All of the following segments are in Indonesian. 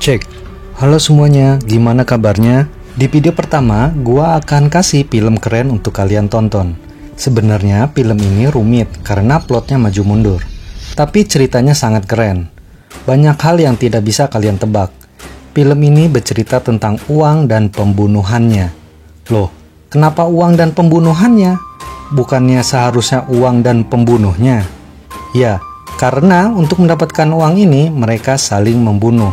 Cek. Halo semuanya, gimana kabarnya? Di video pertama, gua akan kasih film keren untuk kalian tonton. Sebenarnya film ini rumit karena plotnya maju mundur. Tapi ceritanya sangat keren. Banyak hal yang tidak bisa kalian tebak. Film ini bercerita tentang uang dan pembunuhannya. Loh, kenapa uang dan pembunuhannya? Bukannya seharusnya uang dan pembunuhnya? Ya, karena untuk mendapatkan uang ini mereka saling membunuh.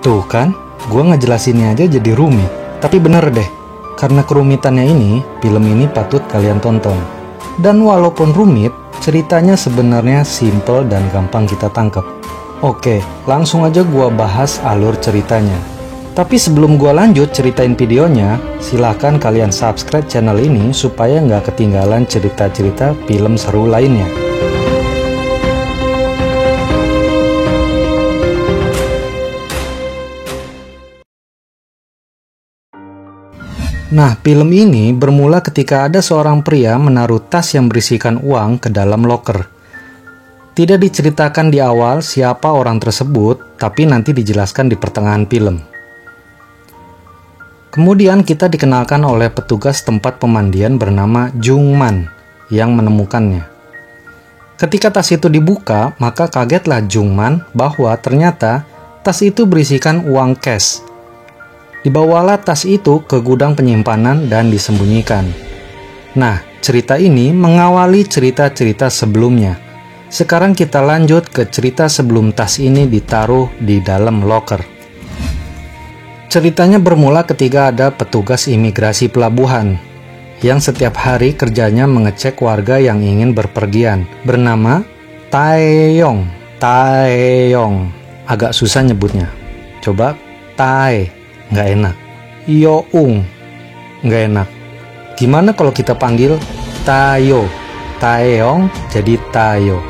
Tuh kan, gue ngejelasinnya aja jadi rumit. Tapi bener deh, karena kerumitannya ini, film ini patut kalian tonton. Dan walaupun rumit, ceritanya sebenarnya simple dan gampang kita tangkap. Oke, langsung aja gue bahas alur ceritanya. Tapi sebelum gue lanjut ceritain videonya, silahkan kalian subscribe channel ini supaya nggak ketinggalan cerita-cerita film seru lainnya. Nah, film ini bermula ketika ada seorang pria menaruh tas yang berisikan uang ke dalam loker. Tidak diceritakan di awal siapa orang tersebut, tapi nanti dijelaskan di pertengahan film. Kemudian kita dikenalkan oleh petugas tempat pemandian bernama Jungman yang menemukannya. Ketika tas itu dibuka, maka kagetlah Jungman bahwa ternyata tas itu berisikan uang cash. Dibawalah tas itu ke gudang penyimpanan dan disembunyikan. Nah, cerita ini mengawali cerita-cerita sebelumnya. Sekarang kita lanjut ke cerita sebelum tas ini ditaruh di dalam loker. Ceritanya bermula ketika ada petugas imigrasi pelabuhan yang setiap hari kerjanya mengecek warga yang ingin berpergian, bernama Taeyong. Agak susah nyebutnya. Coba Tae, nggak enak. Young, nggak enak. Gimana kalau kita panggil Tayo? Taeyong jadi Tayo.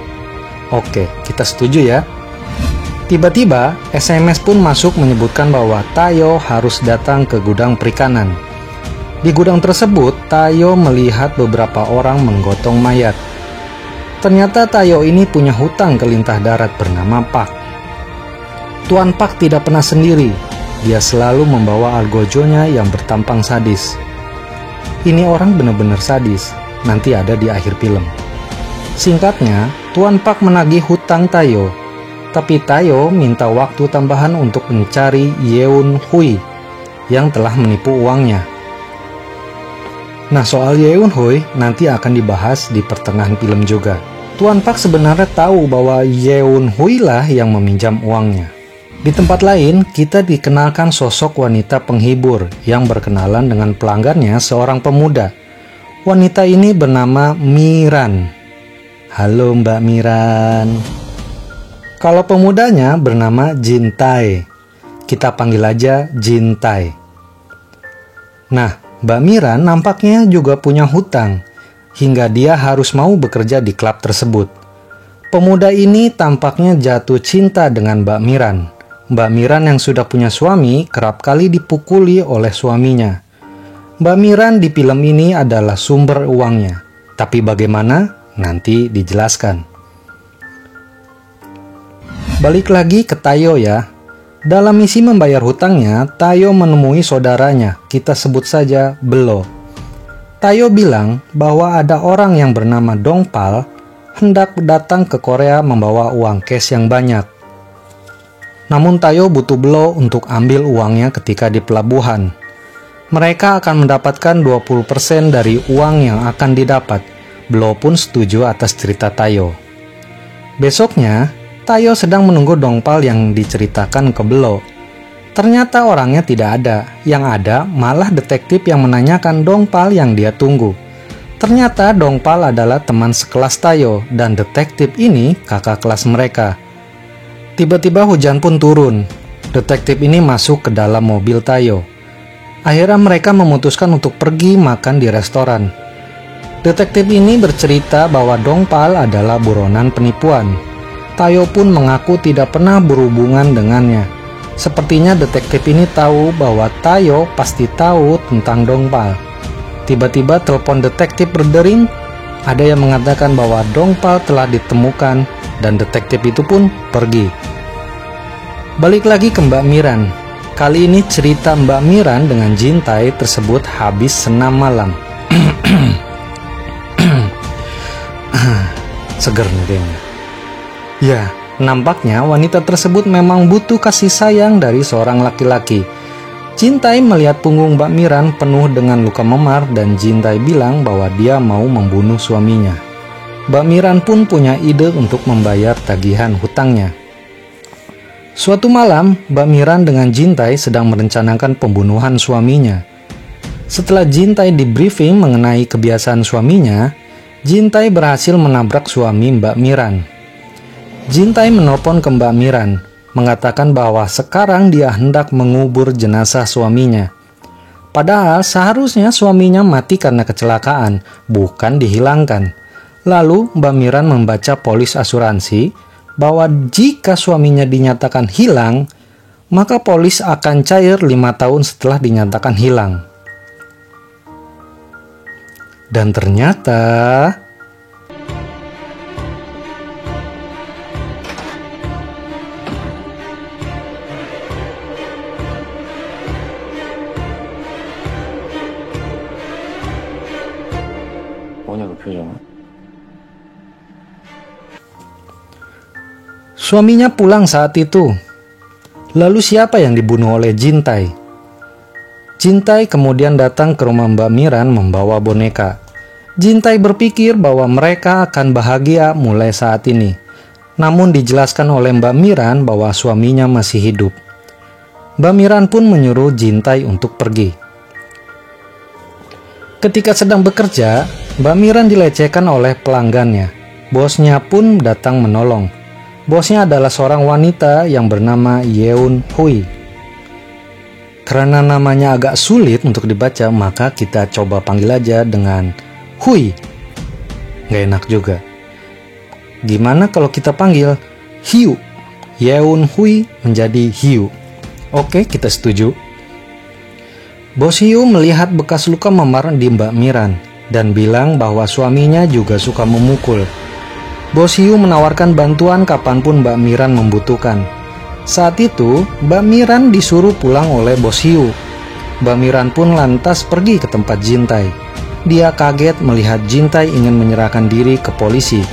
Oke, kita setuju ya. Tiba-tiba, SMS pun masuk menyebutkan bahwa Tayo harus datang ke gudang perikanan. Di gudang tersebut, Tayo melihat beberapa orang menggotong mayat. Ternyata Tayo ini punya hutang ke lintah darat bernama Pak. Tuan Pak tidak pernah sendiri. Dia selalu membawa algojonya yang bertampang sadis. Ini orang benar-benar sadis. Nanti ada di akhir film. Singkatnya, Tuan Pak menagih hutang Tayo. Tapi Tayo minta waktu tambahan untuk mencari Yeun Hui yang telah menipu uangnya. Nah, soal Yeun Hui nanti akan dibahas di pertengahan film juga. Tuan Pak sebenarnya tahu bahwa Yeun Hui lah yang meminjam uangnya. Di tempat lain, kita dikenalkan sosok wanita penghibur yang berkenalan dengan pelanggannya seorang pemuda. Wanita ini bernama Miran. Halo Mbak Miran. Kalau pemudanya bernama Jintae. Kita panggil aja Jintae. Nah, Mbak Miran nampaknya juga punya hutang, hingga dia harus mau bekerja di klub tersebut. Pemuda ini tampaknya jatuh cinta dengan Mbak Miran. Mbak Miran yang sudah punya suami kerap kali dipukuli oleh suaminya. Mbak Miran di film ini adalah sumber uangnya. Tapi bagaimana? Nanti dijelaskan. Balik lagi ke Tayo ya. Dalam misi membayar hutangnya, Tayo menemui saudaranya, kita sebut saja Belo. Tayo bilang bahwa ada orang yang bernama Dongpal hendak datang ke Korea membawa uang cash yang banyak. Namun Tayo butuh Belo untuk ambil uangnya ketika di pelabuhan. Mereka akan mendapatkan 20% dari uang yang akan didapat. Belo pun setuju atas cerita Tayo. Besoknya, Tayo sedang menunggu Dongpal yang diceritakan ke Belo. Ternyata orangnya tidak ada. Yang ada malah detektif yang menanyakan Dongpal yang dia tunggu. Ternyata Dongpal adalah teman sekelas Tayo dan detektif ini kakak kelas mereka. Tiba-tiba hujan pun turun. Detektif ini masuk ke dalam mobil Tayo. Akhirnya mereka memutuskan untuk pergi makan di restoran. Detektif ini bercerita bahwa Dongpal adalah buronan penipuan. Tayo pun mengaku tidak pernah berhubungan dengannya. Sepertinya detektif ini tahu bahwa Tayo pasti tahu tentang Dongpal. Tiba-tiba telepon detektif berdering. Ada yang mengatakan bahwa Dongpal telah ditemukan dan detektif itu pun pergi. Balik lagi ke Mbak Miran. Kali ini cerita Mbak Miran dengan Jintai tersebut habis senam malam. Seger nih kayaknya. Ya, nampaknya wanita tersebut memang butuh kasih sayang dari seorang laki-laki. Jintai melihat punggung Mbak Miran penuh dengan luka memar dan Jintai bilang bahwa dia mau membunuh suaminya. Mbak Miran pun punya ide untuk membayar tagihan hutangnya. Suatu malam, Mbak Miran dengan Jintai sedang merencanakan pembunuhan suaminya. Setelah Jintai di briefing mengenai kebiasaan suaminya, Jintai berhasil menabrak suami Mbak Miran. Jintai menelpon ke Mbak Miran, mengatakan bahwa sekarang dia hendak mengubur jenazah suaminya. Padahal seharusnya suaminya mati karena kecelakaan, bukan dihilangkan. Lalu Mbak Miran membaca polis asuransi bahwa jika suaminya dinyatakan hilang, maka polis akan cair 5 tahun setelah dinyatakan hilang. Dan ternyata suaminya pulang saat itu. Lalu siapa yang dibunuh oleh Jintai? Jintai kemudian datang ke rumah Mbak Miran membawa boneka. Jintai berpikir bahwa mereka akan bahagia mulai saat ini. Namun dijelaskan oleh Mbak Miran bahwa suaminya masih hidup. Mbak Miran pun menyuruh Jintai untuk pergi. Ketika sedang bekerja, Mbak Miran dilecehkan oleh pelanggannya. Bosnya pun datang menolong. Bosnya adalah seorang wanita yang bernama Yeun Hui. Karena namanya agak sulit untuk dibaca, maka kita coba panggil aja dengan Hui. Nggak enak juga. Gimana kalau kita panggil Hiu? Yeun Hui menjadi Hiu. Oke, kita setuju. Bos Hiu melihat bekas luka memar di Mbak Miran dan bilang bahwa suaminya juga suka memukul. Bos Hiu menawarkan bantuan kapanpun Mbak Miran membutuhkan. Saat itu, Mbak Miran disuruh pulang oleh Bos Hiu. Mbak Miran pun lantas pergi ke tempat Jintai. Dia kaget melihat Jintai ingin menyerahkan diri ke polisi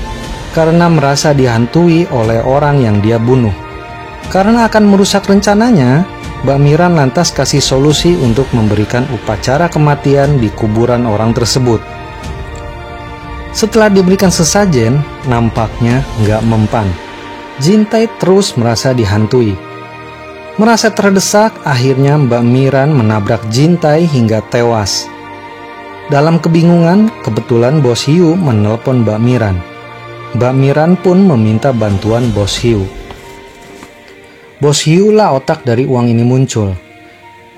karena merasa dihantui oleh orang yang dia bunuh. Karena akan merusak rencananya, Mbak Miran lantas kasih solusi untuk memberikan upacara kematian di kuburan orang tersebut. Setelah diberikan sesajen, nampaknya nggak mempan. Jintai terus merasa dihantui. Merasa terdesak, akhirnya Mbak Miran menabrak Jintai hingga tewas. Dalam kebingungan, kebetulan Bos Hiu menelpon Mbak Miran. Mbak Miran pun meminta bantuan Bos Hiu. Bos Hiu lah otak dari uang ini muncul.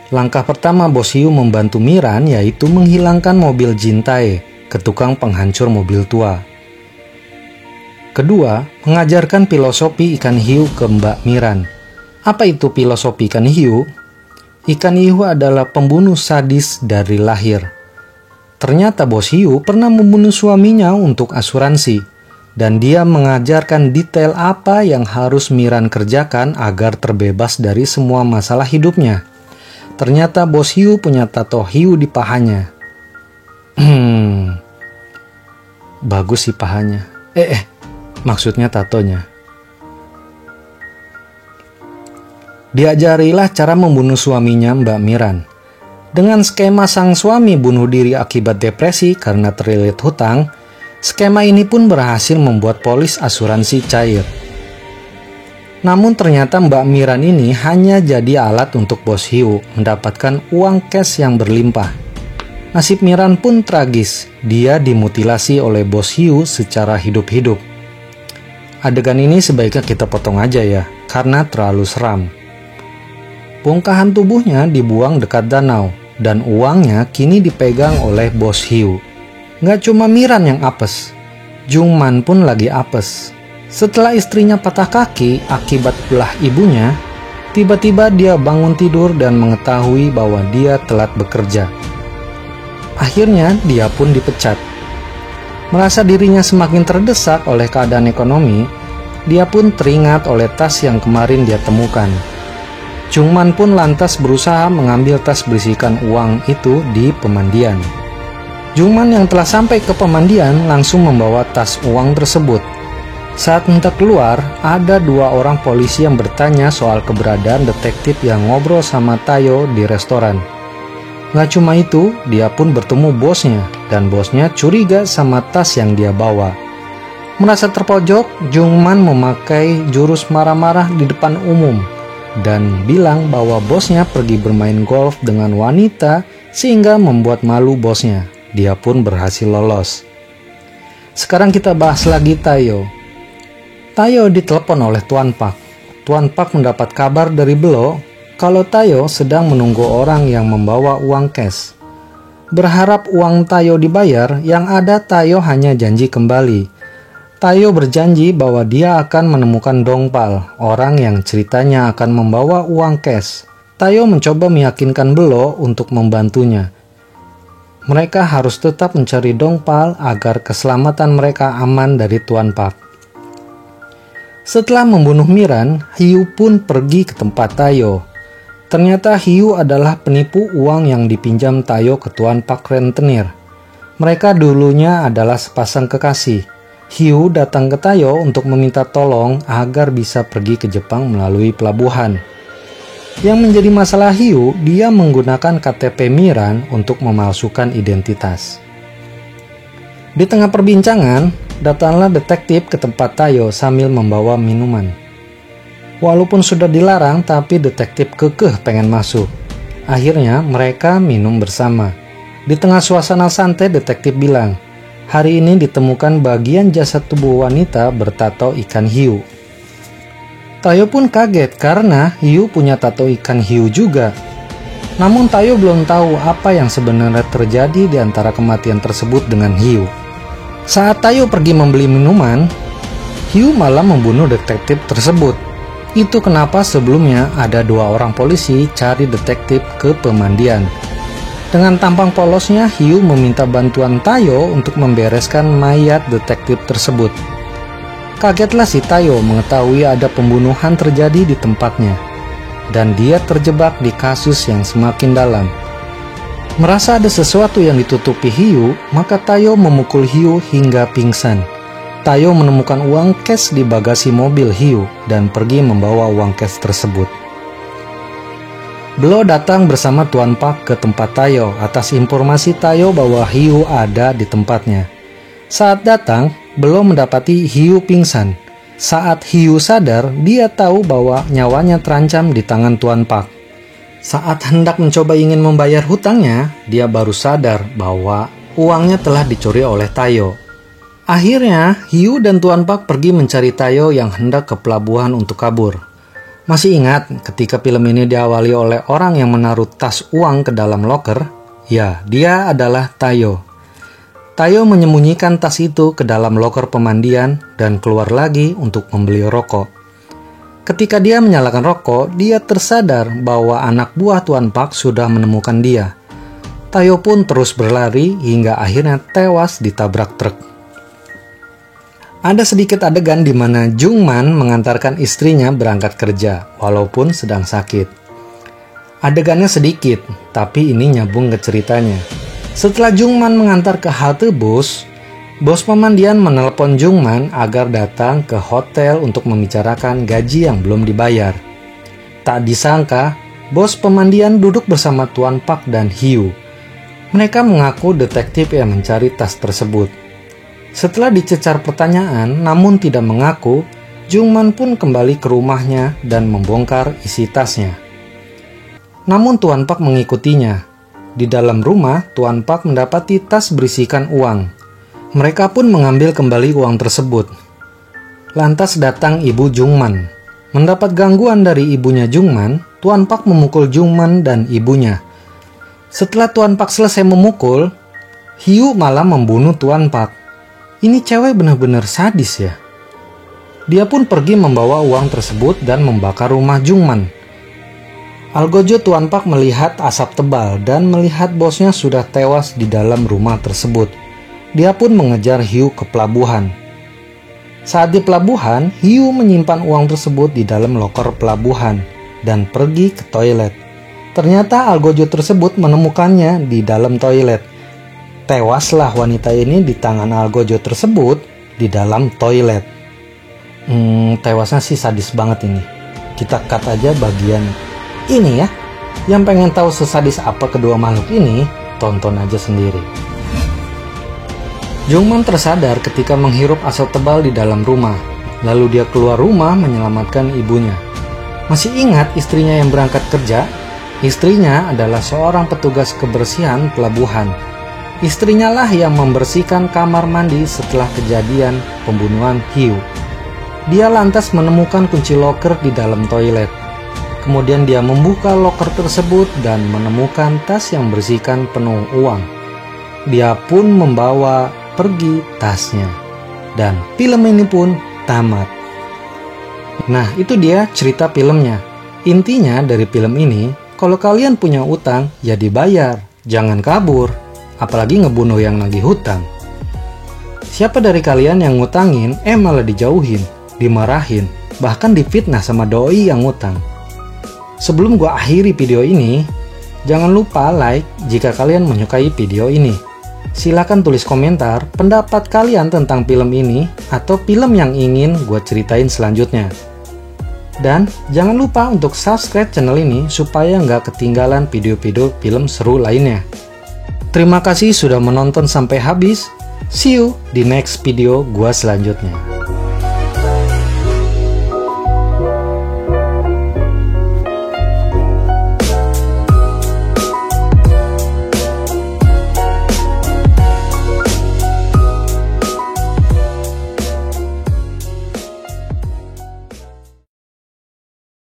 Langkah pertama Bos Hiu membantu Miran yaitu menghilangkan mobil Jintai ke tukang penghancur mobil tua. Kedua, mengajarkan filosofi ikan hiu ke Mbak Miran. Apa itu filosofi ikan hiu? Ikan hiu adalah pembunuh sadis dari lahir. Ternyata Bos Hiu pernah membunuh suaminya untuk asuransi, dan dia mengajarkan detail apa yang harus Miran kerjakan agar terbebas dari semua masalah hidupnya. Ternyata Bos Hiu punya tato hiu di pahanya. Bagus sih pahanya. Maksudnya tatonya. Diajarilah cara membunuh suaminya Mbak Miran. Dengan skema sang suami bunuh diri akibat depresi karena terlilit hutang, skema ini pun berhasil membuat polis asuransi cair. Namun ternyata Mbak Miran ini hanya jadi alat untuk Bos Hiu mendapatkan uang cash yang berlimpah. Nasib Miran pun tragis, dia dimutilasi oleh Bos Hiu secara hidup-hidup. Adegan ini sebaiknya kita potong aja ya, karena terlalu seram. Bongkahan tubuhnya dibuang dekat danau, dan uangnya kini dipegang oleh Bos Hiu. Nggak cuma Miran yang apes, Jungman pun lagi apes. Setelah istrinya patah kaki akibat ulah ibunya, tiba-tiba dia bangun tidur dan mengetahui bahwa dia telat bekerja. Akhirnya dia pun dipecat. Merasa dirinya semakin terdesak oleh keadaan ekonomi, Dia pun teringat oleh tas yang kemarin dia temukan. Jungman pun lantas berusaha mengambil tas berisikan uang itu di pemandian. Jungman yang telah sampai ke pemandian langsung membawa tas uang tersebut. Saat hendak keluar, ada 2 orang polisi yang bertanya soal keberadaan detektif yang ngobrol sama Tayo di restoran. Gak cuma itu, dia pun bertemu bosnya, dan bosnya curiga sama tas yang dia bawa. Merasa terpojok, Jungman memakai jurus marah-marah di depan umum dan bilang bahwa bosnya pergi bermain golf dengan wanita sehingga membuat malu bosnya. Dia pun berhasil lolos. Sekarang kita bahas lagi Tayo. Tayo ditelepon oleh Tuan Pak. Tuan Pak mendapat kabar dari Belo kalau Tayo sedang menunggu orang yang membawa uang cash. Berharap uang Tayo dibayar, yang ada Tayo hanya janji kembali. Tayo berjanji bahwa dia akan menemukan Dongpal, orang yang ceritanya akan membawa uang cash. Tayo mencoba meyakinkan Belo untuk membantunya. Mereka harus tetap mencari Dongpal agar keselamatan mereka aman dari Tuan Pak. Setelah membunuh Miran, Hiu pun pergi ke tempat Tayo. Ternyata Hiu adalah penipu uang yang dipinjam Tayo ke Tuan Pak rentenir. Mereka dulunya adalah sepasang kekasih. Hiu datang ke Tayo untuk meminta tolong agar bisa pergi ke Jepang melalui pelabuhan. Yang menjadi masalah Hiu, dia menggunakan KTP Miran untuk memalsukan identitas. Di tengah perbincangan, datanglah detektif ke tempat Tayo sambil membawa minuman. Walaupun sudah dilarang, tapi detektif kekeh pengen masuk. Akhirnya mereka minum bersama. Di tengah suasana santai, detektif bilang, hari ini ditemukan bagian jasad tubuh wanita bertato ikan hiu. Tayo pun kaget karena Hiu punya tato ikan hiu juga. Namun Tayo belum tahu apa yang sebenarnya terjadi di antara kematian tersebut dengan Hiu. Saat Tayo pergi membeli minuman, Hiu malah membunuh detektif tersebut. Itu kenapa sebelumnya ada 2 orang polisi cari detektif ke pemandian. Dengan tampang polosnya, Hiu meminta bantuan Tayo untuk membereskan mayat detektif tersebut. Kagetlah si Tayo mengetahui ada pembunuhan terjadi di tempatnya, dan dia terjebak di kasus yang semakin dalam. Merasa ada sesuatu yang ditutupi Hiu, maka Tayo memukul Hiu hingga pingsan. Tayo menemukan uang cash di bagasi mobil Hiu dan pergi membawa uang cash tersebut. Belo datang bersama Tuan Pak ke tempat Tayo atas informasi Tayo bahwa Hiu ada di tempatnya. Saat datang, Belo mendapati Hiu pingsan. Saat Hiu sadar, dia tahu bahwa nyawanya terancam di tangan Tuan Pak. Saat hendak mencoba ingin membayar hutangnya, dia baru sadar bahwa uangnya telah dicuri oleh Tayo. Akhirnya, Hiu dan Tuan Pak pergi mencari Tayo yang hendak ke pelabuhan untuk kabur. Masih ingat ketika film ini diawali oleh orang yang menaruh tas uang ke dalam loker? Ya, dia adalah Tayo. Tayo menyembunyikan tas itu ke dalam loker pemandian dan keluar lagi untuk membeli rokok. Ketika dia menyalakan rokok, dia tersadar bahwa anak buah Tuan Pak sudah menemukan dia. Tayo pun terus berlari hingga akhirnya tewas ditabrak truk. Ada sedikit adegan di mana Jungman mengantarkan istrinya berangkat kerja, walaupun sedang sakit. Adegannya sedikit, tapi ini nyambung ke ceritanya. Setelah Jungman mengantar ke halte bus pemandian menelpon Jungman agar datang ke hotel untuk membicarakan gaji yang belum dibayar. Tak disangka, bos pemandian duduk bersama Tuan Pak dan Hiu. Mereka mengaku detektif yang mencari tas tersebut. Setelah dicecar pertanyaan namun tidak mengaku, Jungman pun kembali ke rumahnya dan membongkar isi tasnya. Namun Tuan Pak mengikutinya. Di dalam rumah, Tuan Pak mendapati tas berisikan uang. Mereka pun mengambil kembali uang tersebut. Lantas datang ibu Jungman. Mendapat gangguan dari ibunya Jungman, Tuan Pak memukul Jungman dan ibunya. Setelah Tuan Pak selesai memukul, Hiu malah membunuh Tuan Pak. Ini cewek benar-benar sadis ya. Dia pun pergi membawa uang tersebut dan membakar rumah Jungman. Algojo Tuan Pak melihat asap tebal dan melihat bosnya sudah tewas di dalam rumah tersebut. Dia pun mengejar Hiu ke pelabuhan. Saat di pelabuhan, hiu menyimpan uang tersebut di dalam loker pelabuhan dan pergi ke toilet. Ternyata algojo tersebut menemukannya di dalam toilet. Tewaslah wanita ini di tangan algojo tersebut di dalam toilet. Tewasnya sih sadis banget ini. Kita cut aja bagian ini ya. Yang pengen tahu sesadis apa kedua makhluk ini, tonton aja sendiri. Jungman tersadar ketika menghirup asap tebal di dalam rumah. Lalu dia keluar rumah menyelamatkan ibunya. Masih ingat istrinya yang berangkat kerja? Istrinya adalah seorang petugas kebersihan pelabuhan. Istrinya lah yang membersihkan kamar mandi setelah kejadian pembunuhan hiu. Dia lantas menemukan kunci loker di dalam toilet. Kemudian dia membuka loker tersebut dan menemukan tas yang berisikan penuh uang. Dia pun membawa pergi tasnya. Dan film ini pun tamat. Nah, itu dia cerita filmnya. Intinya dari film ini, kalau kalian punya utang, ya dibayar. Jangan kabur. Apalagi ngebunuh yang nagih hutang. Siapa dari kalian yang ngutangin, malah dijauhin, dimarahin, bahkan difitnah sama doi yang ngutang. Sebelum gua akhiri video ini, jangan lupa like jika kalian menyukai video ini. Silahkan tulis komentar pendapat kalian tentang film ini atau film yang ingin gue ceritain selanjutnya. Dan jangan lupa untuk subscribe channel ini supaya nggak ketinggalan video-video film seru lainnya. Terima kasih sudah menonton sampai habis. See you di next video gue selanjutnya.